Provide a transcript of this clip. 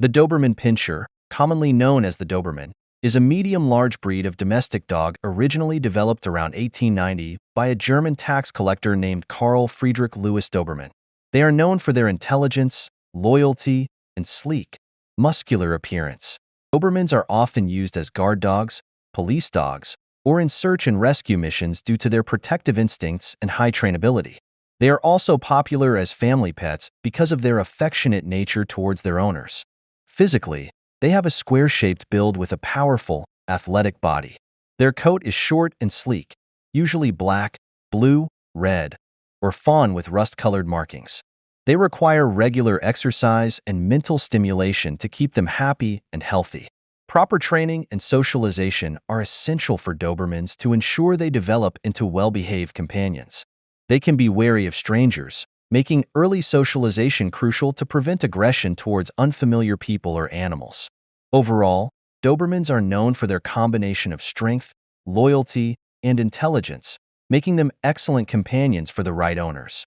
The Doberman Pinscher, commonly known as the Doberman, is a medium-large breed of domestic dog originally developed around 1890 by a German tax collector named Karl Friedrich Louis Doberman. They are known for their intelligence, loyalty, and sleek, muscular appearance. Dobermans are often used as guard dogs, police dogs, or in search and rescue missions due to their protective instincts and high trainability. They are also popular as family pets because of their affectionate nature towards their owners. Physically, they have a square-shaped build with a powerful, athletic body. Their coat is short and sleek, usually black, blue, red, or fawn with rust-colored markings. They require regular exercise and mental stimulation to keep them happy and healthy. Proper training and socialization are essential for Dobermans to ensure they develop into well-behaved companions. They can be wary of strangers, making early socialization crucial to prevent aggression towards unfamiliar people or animals. Overall, Dobermans are known for their combination of strength, loyalty, and intelligence, making them excellent companions for the right owners.